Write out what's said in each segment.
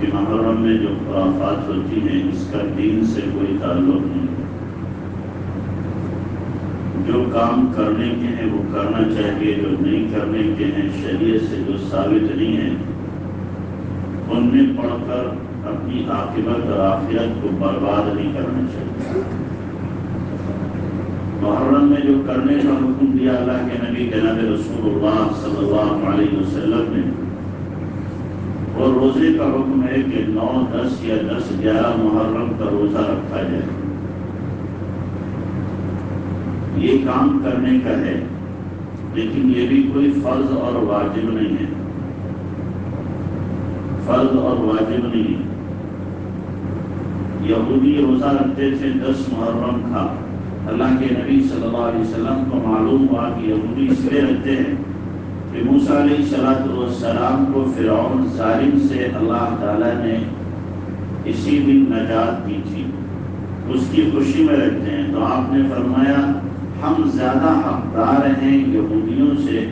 کہ محرم میں جو خرافات ہوتی ہیں اس کا دین سے کوئی تعلق نہیں. جو کام کرنے کے ہیں وہ کرنا چاہیے، جو نہیں کرنے کے ہیں شریعت سے جو ثابت نہیں ہے ان میں پڑھ کر اپنی عاقبت اور آخرت کو برباد نہیں کرنا چاہیے. محرم میں جو کرنے کا حکم دیا اللہ کے نبی جناب رسول اللہ صلی اللہ علیہ وسلم نے، وہ روزے کا حکم ہے کہ 9، 10 یا 10، 11 محرم کا روزہ رکھا جائے. یہ کام کرنے کا ہے، لیکن یہ بھی کوئی فرض اور واجب نہیں ہے. فرض اور واجب نہیں ہے. یہودی روزہ رکھتے تھے 10 محرم کا. اللہ کے نبی صلی اللہ علیہ وسلم کو معلوم ہوا کہ یہودی اس لیے رکھتے ہیں کہ موسیٰ علیہ السلام کو فرعون ظالم سے اللہ تعالیٰ نے اسی دن نجات دی تھی، اس کی خوشی میں رکھتے ہیں. تو آپ نے فرمایا ہم زیادہ حقدار ہیں یہودیوں سے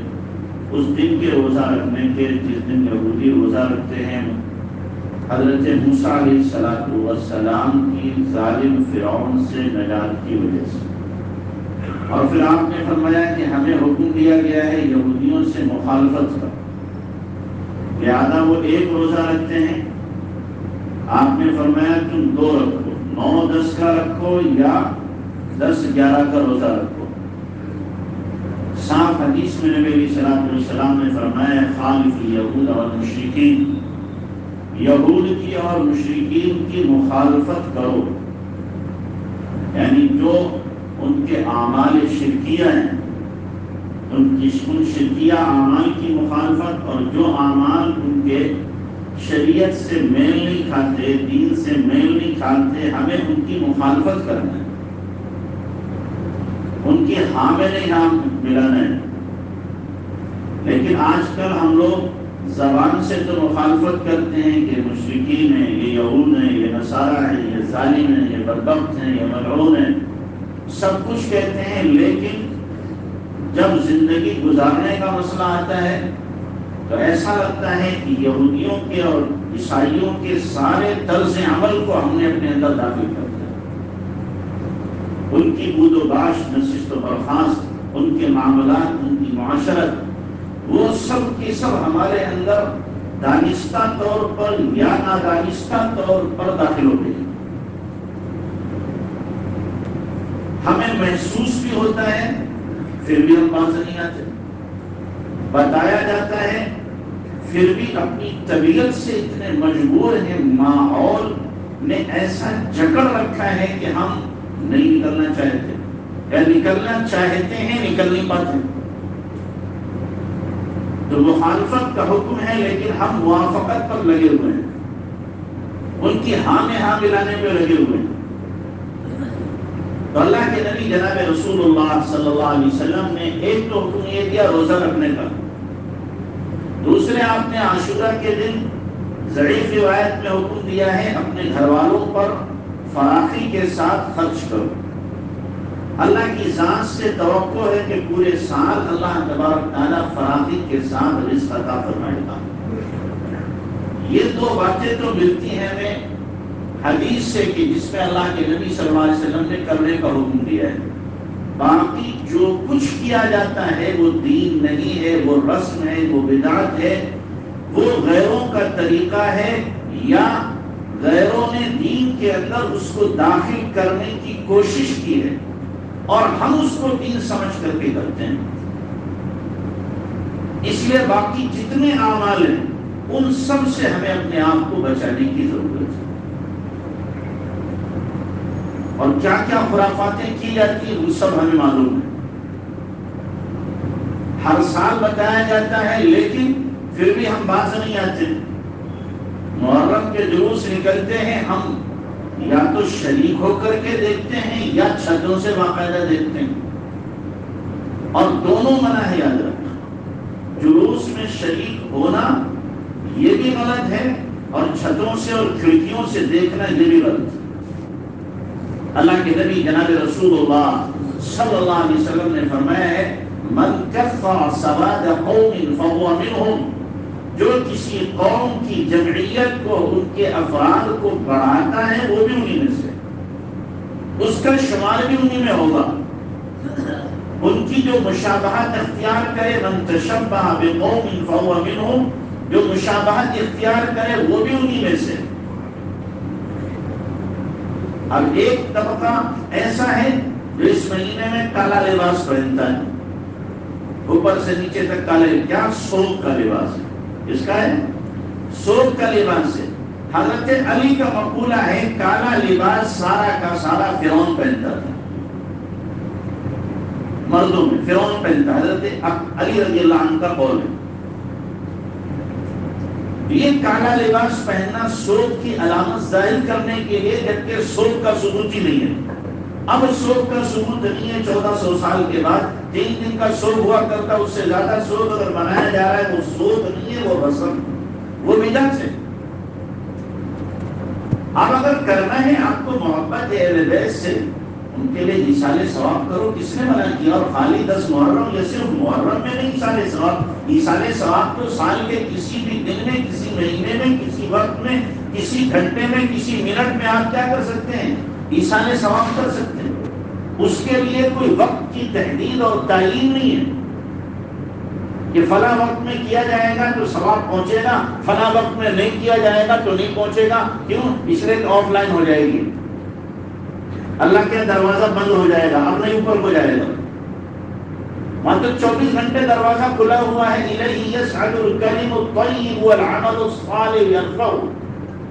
اس دن کے روزہ رکھنے کے جس دن یہودی روزہ رکھتے ہیں حضرت موسیٰ علیہ السلام کی ظالم فرعون سے نجات کی وجہ سے. اور پھر آپ نے فرمایا کہ ہمیں حکم دیا گیا ہے یہودیوں سے مخالفت کا، لہذا وہ ایک روزہ رکھتے ہیں. آپ نے فرمایا تم 2 رکھو، 9، 10 کا رکھو یا 10، 11 کا روزہ رکھو. صاف حدیث میں نبی علیہ السلام نے فرمایا خالف الیہود والمشرکین، یہود کی اور مشرکین کی مخالفت کرو. یعنی جو ان کے اعمال شرکیہ ہیں ان شرکیہ اعمال کی مخالفت، اور جو اعمال ان کے شریعت سے میل نہیں کھاتے، دین سے میل نہیں کھاتے، ہمیں ان کی مخالفت کرنا ہے، ان کی ہاں میں نہیں ہاں ملانا ہے. لیکن آج کل ہم لوگ زبان سے تو مخالفت کرتے ہیں کہ مشرکین ہیں، یہ یہود ہیں، یہ نصارہ ہیں، یہ ظالم ہیں، یہ بدبخت ہیں، یہ ملعون ہیں، سب کچھ کہتے ہیں. لیکن جب زندگی گزارنے کا مسئلہ آتا ہے تو ایسا لگتا ہے کہ یہودیوں کے اور عیسائیوں کے سارے طرز عمل کو ہم نے اپنے اندر داخل کر دیا. ان کی بود و باش، نشست و برخاست، ان کے معاملات، ان کی معاشرت، وہ سب کی سب ہمارے اندر دانستہ طور پر یا نادانستہ طور پر داخل ہو گئی. ہمیں محسوس بھی ہوتا ہے پھر بھی ہم باز نہیں آتے، بتایا جاتا ہے پھر بھی اپنی طبیعت سے اتنے مجبور ہیں، ماحول نے ایسا جکڑ رکھا ہے کہ ہم نہیں نکلنا چاہتے، یا نکلنا چاہتے ہیں نکل نہیں پاتے. تو مخالفت کا حکم ہے لیکن ہم موافقت پر لگے ہوئے ہیں، ان کی ہاں میں ہاں ملانے میں لگے ہوئے ہیں. تو اللہ کے نبی جناب رسول اللہ صلی اللہ علیہ وسلم نے ایک تو حکم یہ دیا روزہ رکھنے کا، دوسرے آپ نے عاشورہ کے دن ضعیف روایت میں حکم دیا ہے اپنے گھر والوں پر فراخی کے ساتھ خرچ کرو. اللہ کی ذات سے توقع ہے کہ پورے سال اللہ تبارک تعالیٰ فراخی کے ساتھ رزق عطا فرمائے گا. یہ 2 باتیں تو ملتی ہیں ہمیں حدیث سے کہ جس میں اللہ کے نبی صلی اللہ علیہ وسلم نے کرنے کا حکم دیا ہے. باقی جو کچھ کیا جاتا ہے وہ دین نہیں ہے، وہ رسم ہے، وہ بدعت ہے، وہ غیروں کا طریقہ ہے، یا غیروں نے دین کے اندر اس کو داخل کرنے کی کوشش کی ہے اور ہم اس کو دین سمجھ کر کے کرتے ہیں. اس لیے باقی جتنے اعمال ہیں ان سب سے ہمیں اپنے آپ کو بچانے کی ضرورت ہے. اور کیا کیا خرافاتیں کی جاتی ہیں وہ سب ہمیں معلوم ہے، ہر سال بتایا جاتا ہے، لیکن پھر بھی ہم باز نہیں آتے. محرم کے جلوس نکلتے ہیں، ہم یا تو شریک ہو کر کے دیکھتے ہیں یا چھتوں سے باقاعدہ دیکھتے ہیں، اور دونوں منع ہے. یاد رکھنا، جلوس میں شریک ہونا یہ بھی غلط ہے اور چھتوں سے اور کھڑکیوں سے دیکھنا یہ بھی غلط ہے. اللہ کے نبی جناب رسول اللہ صلی اللہ علیہ وسلم نے فرمایا ہے من کفع سواد قوم فهو منهم، جو کسی قوم کی جمعیت کو، ان کے افراد کو بڑھاتا ہے وہ بھی انہی میں سے، اس کا شمار بھی انہی میں ہوگا۔ ان کی جو مشابہت اختیار کرے، من تشبہ بقوم فہو منہم، جو مشابہت اختیار کرے وہ بھی انہی میں سے۔ اب ایک طبقہ ایسا ہے جو اس مہینے میں کالا لباس پہنتا ہے، اوپر سے نیچے تک کالے، کیا سوگ کا لباس ہے، اس کا ہے سوگ کا لباس ہے۔ حضرت علی کا مقولہ ہے کالا لباس سارا کا سارا فرعون پہنتا تھا، مردوں میں فرعون پہنتا، حضرت علی رضی اللہ عنہ کا قول ہے۔ یہ کالا لباس پہننا سوگ کی علامت ظاہر کرنے کے لیے، جبکہ سوگ کا ثبوت ہی نہیں ہے۔ اب سوگ کا ثبوت نہیں ہے، 1400 سال کے بعد 3 دن کا سوگ ہوا کرتا، اس سے زیادہ سوگ اگر بنایا جا رہا ہے وہ سوگ نہیں ہے، وہ رسم، وہ بدعت ہے۔ اب اگر کرنا ہے آپ کو محبت ہے اہل بیت سے، ان کے لیے ایصال ثواب کرو، کس نے منع کیا؟ اور خالی 10 محرم یا صرف محرم میں نہیں ایصال ثواب، ایصال ثواب تو سال کے کسی بھی دن میں، کسی مہینے میں، کسی وقت میں، کسی گھنٹے میں، کسی منٹ میں آپ کیا کر سکتے ہیں؟ ایصال ثواب کر سکتے ہیں۔ اس کے لیے کوئی وقت کی تحدید اور تعیین نہیں ہے کہ فلاں وقت میں کیا جائے گا تو ثواب پہنچے گا، فلاں وقت میں نہیں کیا جائے گا تو نہیں پہنچے گا۔ کیوں؟ اس لیے آف لائن ہو جائے گی، اللہ کے دروازہ بند ہو جائے گا، اب نہیں اوپر ہو جائے گا۔ وہاں تو 24 گھنٹے دروازہ کھلا ہوا ہے، الیہ یصعد الکلم الطیب والعمل الصالح یرفعہ۔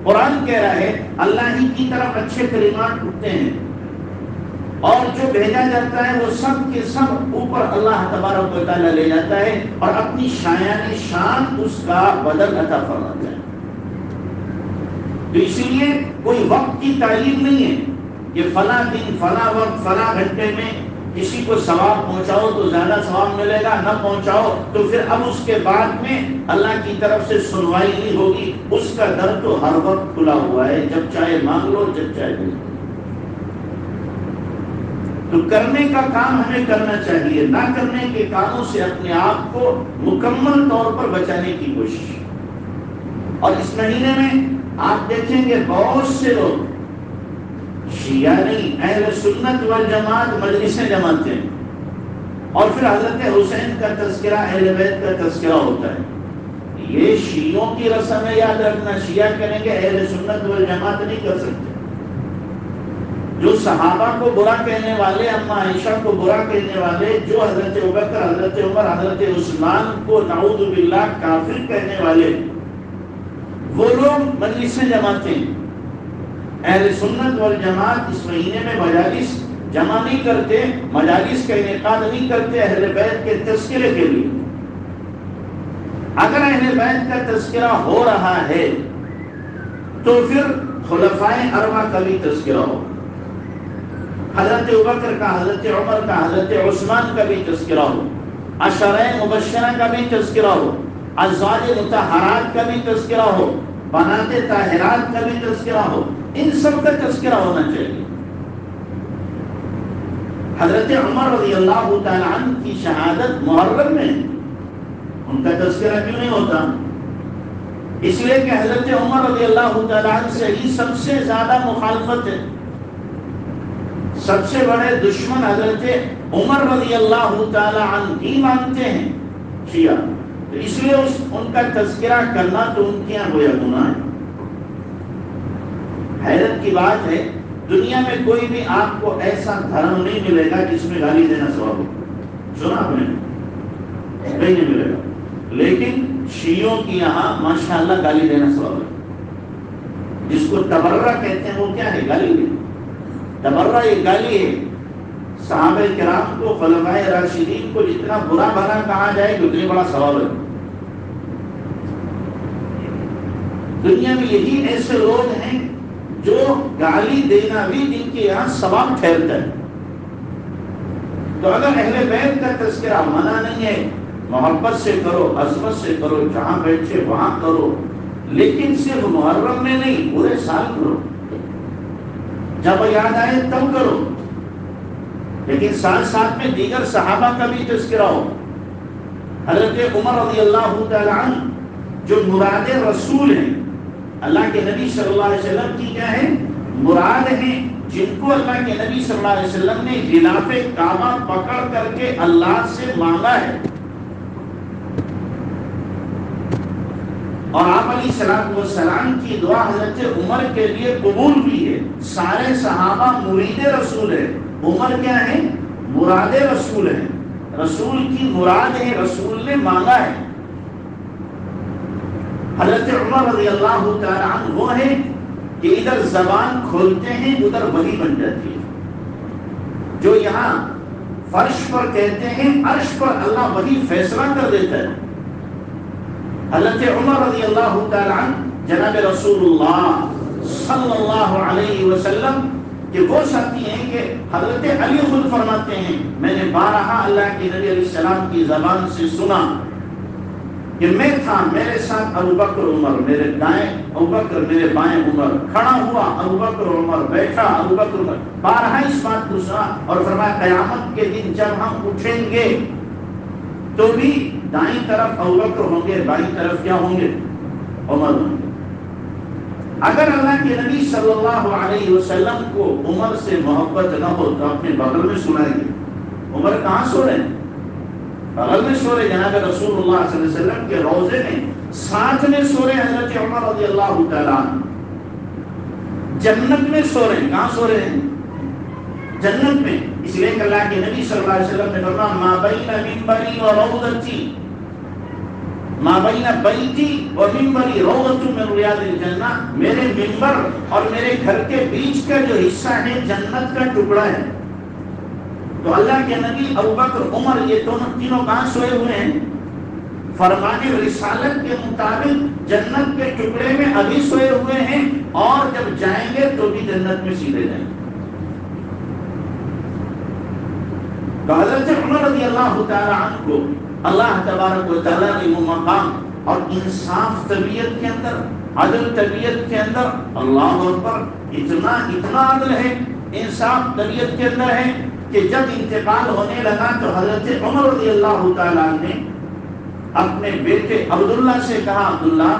قرآن کہہ رہا ہے اللہ ہی کی طرف اچھے کلمات اٹھتے ہیں، اور جو بھیجا جاتا ہے وہ سب کے سب اوپر اللہ تبارک و تعالیٰ لے جاتا ہے اور اپنی شایان شان اس کا بدل عطا فرماتا ہے۔ تو اسی لیے کوئی وقت کی تعین نہیں ہے کہ فلاں دن، فلاں وقت، فلاں گھنٹے میں کسی کو ثواب پہنچاؤ تو زیادہ ثواب ملے گا، نہ پہنچاؤ تو پھر اب اس کے بعد میں اللہ کی طرف سے سنوائی نہیں ہوگی۔ اس کا در تو ہر وقت کھلا ہوا ہے، جب چاہے مانگ لو، جب چاہے دے دو۔ تو کرنے کا کام ہمیں کرنا چاہیے، نہ کرنے کے کاموں سے اپنے آپ کو مکمل طور پر بچانے کی کوشش۔ اور اس مہینے میں آپ دیکھیں گے بہت سے لوگ شیعہ نہیں، اہل سنت والجماعت مجلسیں جماتے ہیں، اور پھر حضرت حسین کا تذکرہ، اہل بیت کا تذکرہ ہوتا ہے۔ یہ شیعوں کی رسم ہے، یاد رکھنا۔ شیعہ کریں گے، اہل سنت والجماعت نہیں کر سکتے۔ جو صحابہ کو برا کہنے والے، اما عائشہ کو برا کہنے والے، جو حضرت ابوبکر، حضرت عمر، حضرت عثمان کو نعوذ باللہ کافر کہنے والے، وہ لوگ مجلسیں جماتے ہیں۔ اہل سنت والجماعت اس مہینے میں مجالس جمع نہیں کرتے، مجالس کا انعقاد نہیں کرتے اہل بیت کے تذکرے کے لیے۔ اگر اہل بیت کا تذکرہ ہو رہا ہے تو پھر خلفائے اربعہ کا بھی تذکرہ ہو، حضرت ابوبکر کا، حضرت عمر کا، حضرت عثمان کا بھی تذکرہ ہو، عشرہ مبشرہ کا بھی تذکرہ ہو، ازواج مطہرات کا بھی تذکرہ ہو، بنات طاہرات کا بھی تذکرہ ہو، ان سب کا تذکرہ ہونا چاہیے۔ حضرت عمر رضی اللہ تعالیٰ عنہ کی شہادت محرم میں، ان کا تذکرہ کیوں نہیں ہوتا؟ اس لیے کہ حضرت عمر رضی اللہ تعالیٰ عنہ سے ہی سب سے زیادہ مخالفت ہے، سب سے بڑے دشمن حضرت عمر رضی اللہ تعالیٰ عنہ ہی مانتے ہیں شیعہ، تو اس لیے ان کا تذکرہ کرنا تو ان کے یہاں گویا گناہ ہے۔ حیرت کی بات ہے، دنیا میں کوئی بھی آپ کو ایسا دھرم نہیں ملے گا جس میں گالی دینا ثواب ہو، سنا آپ نے؟ نہیں ملے گا، لیکن شیعوں کی یہاں ماشاءاللہ گالی دینا ثواب ہے۔ جس کو تبرہ کہتے ہیں وہ کیا ہے؟ گالی ہے۔ تبرہ یہ گالی ہے۔ صحابہ کرام کو، خلفائے راشدین کو جتنا برا بھلا کہا جائے اتنا بڑا ثواب ہے۔ دنیا میں یہی ایسے لوگ ہیں جو گالی دینا بھی جن کے یہاں ثواب ٹھہرتا ہے۔ تو اگر اہل بیت کا تذکرہ منع نہیں ہے، محبت سے کرو، عظمت سے کرو، جہاں بیٹھے وہاں کرو، لیکن صرف محرم میں نہیں، پورے سال کرو، جب یاد آئے تب کرو، لیکن ساتھ ساتھ میں دیگر صحابہ کا بھی تذکرہ ہو۔ حضرت عمر رضی اللہ تعالیٰ عنہ جو مراد رسول ہیں، اللہ کے نبی صلی اللہ علیہ وسلم کی کیا ہے مراد ہے، جن کو اللہ کے نبی صلی اللہ علیہ وسلم نے غلاف کعبہ پکڑ کر کے اللہ سے مانگا ہے، اور آپ علیہ الصلوۃ والسلام کی دعا حضرت عمر کے لیے قبول بھی ہے۔ سارے صحابہ مرید رسول ہے، عمر کیا ہے مراد رسول ہے، رسول کی مراد ہے، رسول نے مانگا ہے۔ حضرت عمر رضی اللہ تعالی عنہ وہ ہے کہ ادھر زبان کھولتے ہیں ادھر وحی بن جاتی ہے، جو یہاں فرش پر کہتے ہیں عرش پر اللہ وحی فیصلہ کر دیتا ہے۔ حضرت عمر رضی اللہ تعالی عنہ جناب رسول اللہ صلی اللہ علیہ وسلم کہ وہ ساتھی ہیں کہ حضرت علی خود فرماتے ہیں میں نے بارہا اللہ کے نبی علیہ السلام کی زبان سے سنا کہ میں تھا، میرے ساتھ ابو بکر عمر، میرے دائیں ابو بکر، میرے بائیں عمر، کھڑا ہوا ابو بکر عمر، بیٹھا ابو بکر عمر، بارہا اس بات کو سنا، اور فرمایا قیامت کے دن جب ہم اٹھیں گے تو بھی دائیں طرف ابو بکر ہوں گے، بائیں طرف کیا ہوں گے عمر ہوں گے۔ اگر اللہ کے نبی صلی اللہ علیہ وسلم کو عمر سے محبت نہ ہو تو اپنے بغل میں سنائیں گے، عمر کہاں سو رہے ہیں؟ بغل میں سو رہے، جناب رسول اللہ صلی اللہ علیہ وسلم کے روضے میں ساتھ میں سو رہے حضرت عمر رضی اللہ تعالیٰ عنہ، جنت میں سو رہے ہیں۔ کہاں سو رہے ہیں؟ جنت میں۔ اس لیے کہ اللہ کے نبی صلی اللہ علیہ وسلم نے فرمایا ما بین منبری و روضتی، ما بین بیتی و منبری روضۃ من ریاض الجنہ، میرے منبر اور میرے گھر کے بیچ کا جو حصہ ہے جنت کا ٹکڑا ہے۔ تو اللہ کے نبی ابوبکر عمر یہ دونوں تینوں کہاں سوئے ہوئے ہیں؟ فرمان رسالت کے مطابق جنت کے ٹکڑے میں ابھی سوئے ہوئے ہیں، اور جب جائیں گے تو بھی جنت میں سیدھے جائیں گے۔ تو حضرت عمر رضی اللہ تعالی عنہ کو اللہ تبارک و تعالیٰ نے وہ مقام اور انصاف طبیعت کے اندر، عدل طبیعت کے اندر، اللہ اکبر، اتنا عدل ہے، انصاف طبیعت کے اندر ہے کہ جب انتقال ہونے لگا تو حضرت عمر رضی اللہ تعالیٰ نے اپنے بیٹے عبداللہ سے کہا عبداللہ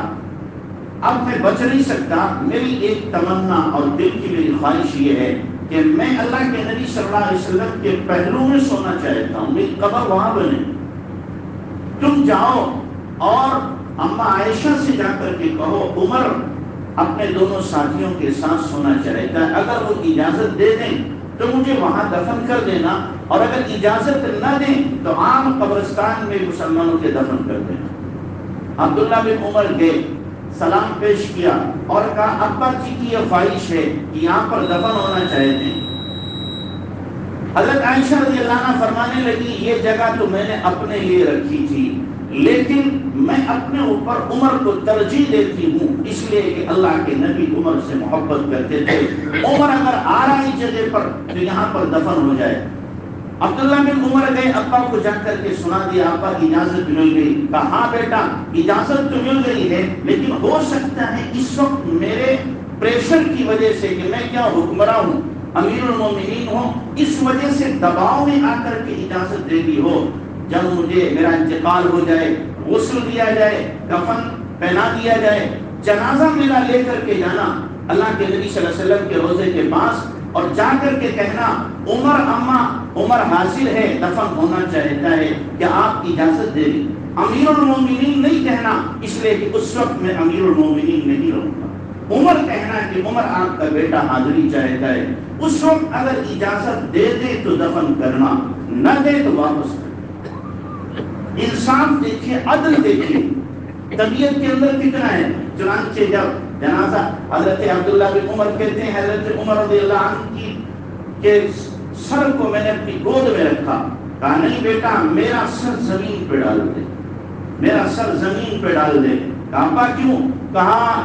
اب میں بچ نہیں سکتا، میری ایک تمنا اور دل کی میری خواہش یہ ہے کہ میں اللہ کے نبی صلی اللہ علیہ وسلم کے پہلو میں سونا چاہتا ہوں، میری قبر وہاں بنے، تم جاؤ اور اماں عائشہ سے جا کر کے کہو عمر اپنے دونوں ساتھیوں کے ساتھ سونا چاہتا ہے، اگر وہ اجازت دے دیں تو مجھے وہاں دفن کر دینا، اور اگر اجازت نہ دیں تو عام قبرستان میں مسلمانوں کے دفن کر دینا۔ عبداللہ بن عمر گئے، سلام پیش کیا اور کہا ابا جی کی یہ خواہش ہے کہ یہاں پر دفن ہونا چاہتے ہیں۔ حضرت عائشہ رضی اللہ عنہ فرمانے لگی یہ جگہ تو میں نے اپنے لیے رکھی تھی، لیکن میں اپنے اوپر عمر کو ترجیح دیتی ہوں، اس لیے کہ اللہ کے نبی عمر سے محبت کرتے تھے، عمر اگر آ رہا ہے جگہ پر تو یہاں پر دفن ہو جائے۔ عبداللہ بن عمر گئے، ابا کو جا کر کے سنا دیا، ابا اجازت مل گئی۔ کہا ہاں بیٹا اجازت تو مل گئی ہے، لیکن ہو سکتا ہے اس وقت میرے پریشر کی وجہ سے کہ میں کیا حکمراں ہوں، امیر المومنین ہوں، اس وجہ سے دباؤ میں آ کر کے اجازت دے دی ہو، جب مجھے میرا انتقال ہو جائے، غسل دیا جائے، کفن پہنا دیا جائے، جنازہ میرا لے کر کے جانا اللہ کے نبی صلی اللہ علیہ وسلم کے روضے کے پاس، اور جا کر کے کہنا عمر اماں عمر حاضر ہے، دفن ہونا چاہتا ہے، کیا آپ اجازت دے دیں؟ امیر المومنین نہیں کہنا، اس لیے کہ اس وقت میں امیر المومنین نہیں رہوں گا، عمر کہنا کہ عمر آپ کا بیٹا حاضری چاہتا ہے، اس وقت اگر اجازت دے دے تو دفن کرنا، نہ دے تو واپس کرنا۔ انصاف دیکھیے، عدل دیکھیے، طبیعت کے اندر کتنا ہے۔ چنانچہ جب جنازہ حضرت عبداللہ بن عمر کہتے ہیں حضرت عمر رضی اللہ عنہ کی کہ سر کو میں نے اپنی گود میں رکھا، کہا نہیں بیٹا میرا سر زمین پہ ڈال دے، میرا سر زمین پہ ڈال دے۔ کہا ابا کیوں؟ کہا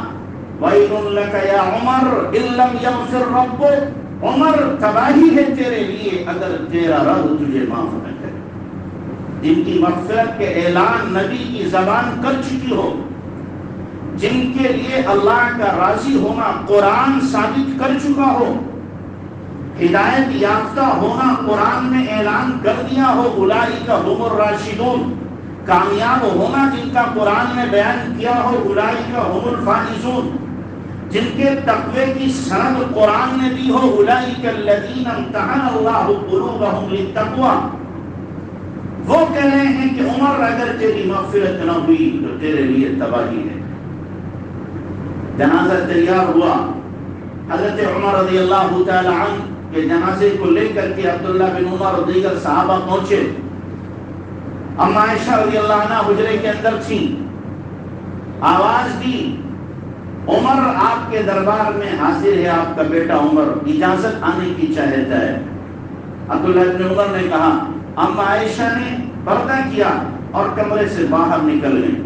وَيْلٌ لَكَ يَا عُمَرْ إِن لَّمْ يَغْفِرْ رَبُّكَ، عمر تباہی ہے تیرے لیے اگر تیرا رب تجھے معاف نہ کرے۔ جن کی مغفرت کے اعلان نبی کی زبان کر چکی ہو، جن کے لیے اللہ کا راضی ہونا قرآن ثابت کر چکا ہو، ہدایت یافتہ ہونا قرآن میں اعلان کر دیا ہو، اولئک هم الراشدون، کامیاب ہونا جن کا قرآن میں بیان کیا ہو، اولئک هم الفائزون، جن کے تقوی کی سند قرآن نے دی ہو، اولئک الذین امتحن اللہ قلوبہم للتقوی، وہ کہہ رہے ہیں کہ عمر اگر تیری مغفرت نہ ہوئی تو تیرے لیے تباہی ہے۔ جنازہ تیار ہوا، حضرت عمر رضی اللہ تعالی عنہ کے جنازے کو لے کر کے عبداللہ بن عمر اور دیگر صحابہ پہنچے۔ اما عائشہ رضی اللہ عنہ حجرے کے اندر تھی، آواز دی، عمر آپ کے دربار میں حاضر ہے، آپ کا بیٹا عمر اجازت آنے کی چاہتا ہے۔ عبداللہ بن عمر نے کہا، اما عائشہ نے پردہ کیا اور کمرے سے باہر نکل گئی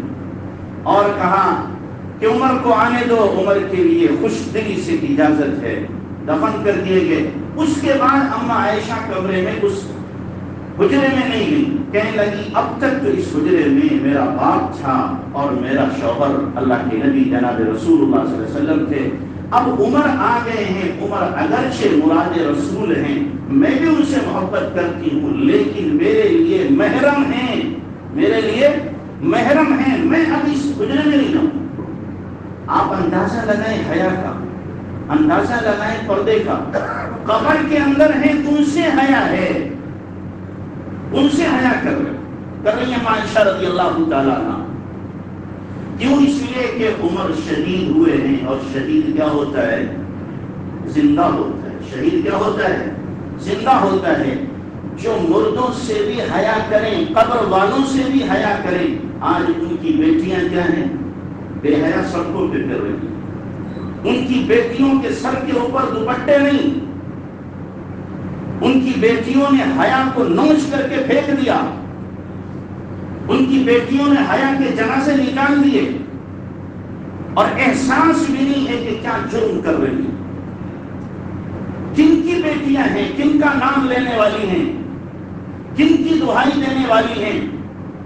اور کہا کہ عمر کو آنے دو، عمر کے لیے خوش دلی سے اجازت ہے۔ دفن کر دیے گئے۔ اس کے بعد اما عائشہ کمرے میں اس حجرے میں نہیں گئی، کہنے لگی اب تک تو اس حجرے میں میرا باپ تھا اور میرا شوہر اللہ کے نبی جناب رسول اللہ صلی اللہ علیہ وسلم تھے، اب عمر آ گئے ہیں، عمر اگرچہ مراد رسول ہیں، میں بھی ان سے محبت کرتی ہوں، لیکن میرے لیے محرم ہیں، میرے لیے محرم ہیں، میں اب اس حجرے میں نہیں جاؤں۔ آپ اندازہ لگائیں حیا کا، اندازہ لگائیں پردے کا، قبر کے اندر ہیں، ان سے حیا ہے، ان سے حیا کر رہی ہیں عائشہ رضی اللہ تعالیٰ عنہ۔ کیوں؟ اس لیے کہ عمر شہید ہوئے ہیں، اور شہید کیا ہوتا ہے؟ زندہ ہوتا ہے۔ شہید کیا ہوتا ہے؟ زندہ ہوتا ہے۔ جو مردوں سے بھی حیا کریں، قبر والوں سے بھی حیا کریں، آج ان کی بیٹیاں کیا ہیں؟ بے حیا سڑکوں پہ پھر رہی ہیں۔ ان کی بیٹیوں کے سر کے اوپر دوپٹے نہیں، ان کی بیٹیوں نے حیا کو نوچ کر کے پھینک دیا، ان کی بیٹیوں نے حیا کے جنازے نکال دیے، اور احساس بھی نہیں ہے کہ کیا جرم کر رہی ہیں۔ کن کی بیٹیاں ہیں، کن کا نام لینے والی ہیں، کن کی دہائی دینے والی ہیں،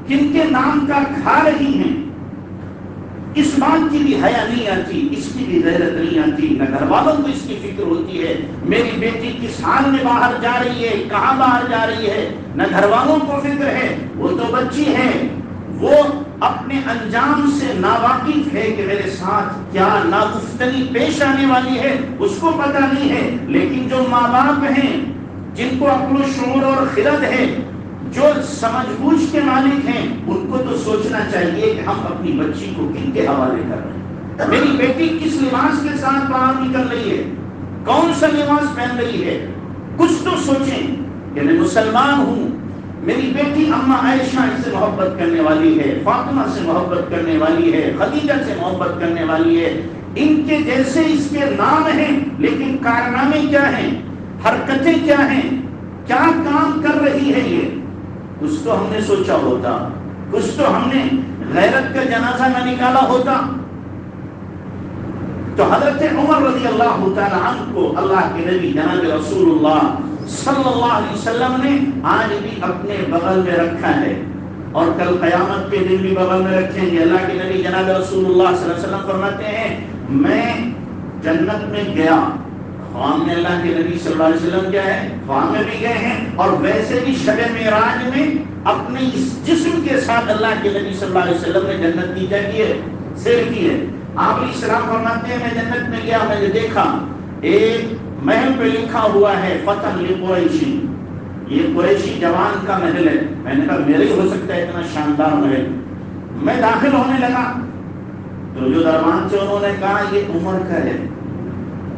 کن کے نام کا کھا رہی ہیں، اس بات کی بھی حیا نہیں آتی، اس کی بھی غیرت نہیں آتی، نہ گھر والوں کو اس کی فکر ہوتی ہے میری بیٹی کس حال میں باہر جا رہی ہے، کہاں باہر جا رہی ہے، نہ گھر والوں کو فکر ہے، وہ تو بچی ہے، وہ اپنے انجام سے ناواقف ہے کہ میرے ساتھ کیا ناگفتگی پیش آنے والی ہے، اس کو پتہ نہیں ہے۔ لیکن جو ماں باپ ہیں، جن کو عقل و شعور اور خرد ہے، جو سمجھ بوجھ کے مالک ہیں، ان کو تو سوچنا چاہیے کہ ہم اپنی بچی کو کن کے حوالے کر رہے ہیں، میری بیٹی کس لباس کے ساتھ باہر نکل رہی ہے، کون سا لباس پہن رہی ہے، کچھ تو سوچیں کہ میں مسلمان ہوں، میری بیٹی اما عائشہ سے محبت کرنے والی ہے، فاطمہ سے محبت کرنے والی ہے، خدیجہ سے محبت کرنے والی ہے، ان کے جیسے اس کے نام ہیں، لیکن کارنامے کیا ہیں، حرکتیں کیا ہیں، کیا کام کر رہی ہے یہ، کچھ تو ہم نے سوچا ہوتا، کچھ تو ہم نے غیرت کا جنازہ نہ نکالا ہوتا۔ تو حضرت عمر رضی اللہ تعالی عنہ کو اللہ کے نبی جناب رسول اللہ صلی اللہ علیہ وسلم نے آج بھی اپنے بغل میں رکھا ہے، اور کل قیامت کے دن بھی بغل میں رکھیں گے۔ اللہ کے نبی جناب رسول اللہ صلی اللہ علیہ وسلم فرماتے ہیں، میں جنت میں گیا، خواب میں اللہ کے نبی صلی اللہ علیہ وسلم کیا ہے، خواب میں بھی گئے ہیں، اور ویسے بھی شب معراج میں اپنے اس جسم کے ساتھ اللہ کے نبی صلی اللہ علیہ وسلم نے جنت کی کی ہے، سیر کی ہے۔ آپ علیہ السلام فرماتے ہیں، میں جنت میں گیا، میں نے دیکھا ایک محل پہ لکھا ہوا ہے فتح لقریشی، یہ قریشی جوان کا محل ہے۔ میں نے کہا میرے ہی ہو سکتا ہے اتنا شاندار محل۔ میں داخل ہونے لگا تو جو دربان سے انہوں نے کہا یہ عمر کا ہے،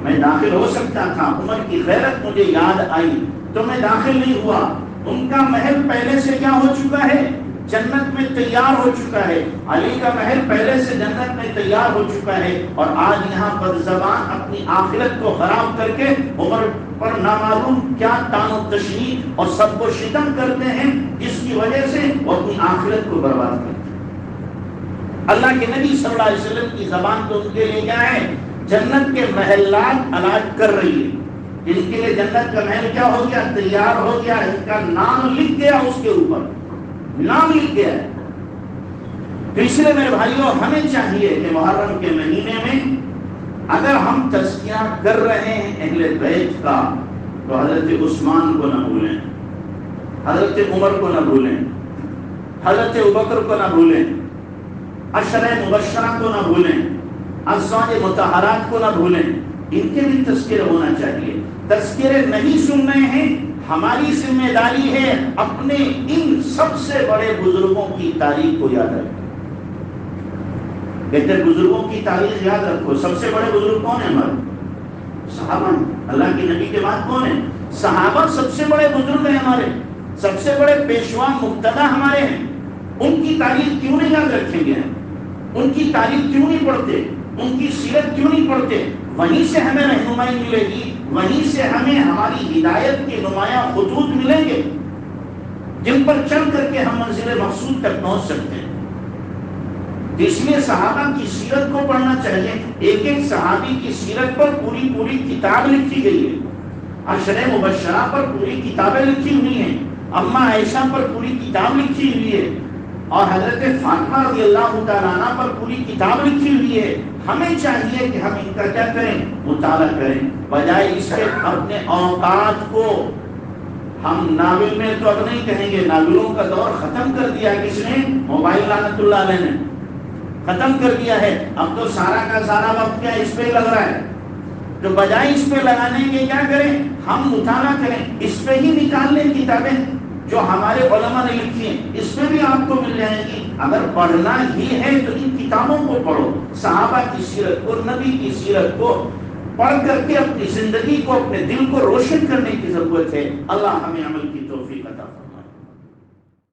میں داخل ہو سکتا تھا، عمر کی غیرت مجھے یاد آئی تو میں داخل نہیں ہوا۔ ان کا محل پہلے سے کیا ہو چکا ہے، جنت میں تیار ہو چکا ہے، علی کا محل پہلے سے جنت میں تیار ہو چکا ہے، اور آج یہاں بدزبان اپنی آخرت کو خراب کر کے عمر پر نامعلوم کیا تان و تشنیع اور سب کو شتم کرتے ہیں، جس کی وجہ سے وہ اپنی آخرت کو برباد کرتے ہیں۔ اللہ کے نبی صلی اللہ علیہ وسلم کی زبان تو ان کے لیے کیا ہے، جنت کے محلات الاٹ کر رہی ہے، ان کے لیے جنت کا محل کیا ہو گیا، تیار ہو گیا، ان کا نام لکھ گیا، اس کے اوپر نام لکھ گیا ہے۔ تو اس لیے میرے بھائیوں ہمیں چاہیے کہ محرم کے مہینے میں اگر ہم تزکیہ کر رہے ہیں اہل بیت کا تو حضرت عثمان کو نہ بھولیں، حضرت عمر کو نہ بھولیں، حضرت ابوبکر کو نہ بھولیں، عشرہ مبشرہ کو نہ بھولیں، ازواج مطہرات کو نہ بھولیں، ان کے بھی تذکرے ہونا چاہیے۔ تذکرے نہیں سن رہے ہیں، ہماری ذمہ داری ہے اپنے ان سب سے بڑے بزرگوں کی تاریخ کو یاد رکھیں۔ کہتے ہیں بزرگوں کی تاریخ یاد رکھو۔ سب سے بڑے بزرگ کون ہیں ہمارے؟ صحابہ۔ اللہ کے نبی کے بعد کون ہیں؟ صحابہ سب سے بڑے بزرگ ہیں ہمارے، سب سے بڑے پیشوا مقتدی ہمارے ہیں۔ ان کی تاریخ کیوں نہیں یاد رکھیں گے؟ ان کی تاریخ کیوں نہیں پڑھتے؟ ان کی سیرت کیوں نہیں پڑھتے؟ وہیں سے ہمیں رہنمائی ملے گی، وہیں سے ہمیں ہماری ہدایت کے نمایاں خطوط ملیں گے جن پر چل کر کے ہم منزل مقصود تک پہنچ سکتے ہیں۔ اس لیے صحابہ کی سیرت کو پڑھنا چاہیے۔ ایک ایک صحابی کی سیرت پر پوری پوری کتاب لکھی گئی ہے، عشرہ مبشرہ پر پوری کتابیں لکھی ہوئی ہیں، اماں عائشہ پر پوری کتاب لکھی ہوئی ہے، اور حضرت فاطمہ رضی اللہ تعالیٰ عنہ پر پوری کتاب لکھی ہوئی ہے۔ ہمیں چاہیے کہ ہم ان کا کیا کریں؟ مطالعہ کریں، بجائے اس کے اپنے اوقات کو ہم ناول میں تو اب نہیں کہیں گے، ناولوں کا دور ختم کر دیا کس نے؟ موبائل لعنت اللہ علیہ نے ختم کر دیا ہے۔ اب تو سارا کا سارا وقت کیا اس پہ لگ رہا ہے، تو بجائے اس پہ لگانے کے کیا کریں؟ ہم مطالعہ کریں، اس پہ ہی نکال لیں کتابیں جو ہمارے علماء نے لکھی ہیں، اس میں بھی آپ کو مل جائیں گی۔ اگر پڑھنا ہی ہے تو ان کتابوں کو پڑھو، صحابہ کی سیرت کو، نبی کی سیرت کو پڑھ کر کے اپنی زندگی کو، اپنے دل کو روشن کرنے کی ضرورت ہے۔ اللہ ہمیں عمل کی توفیق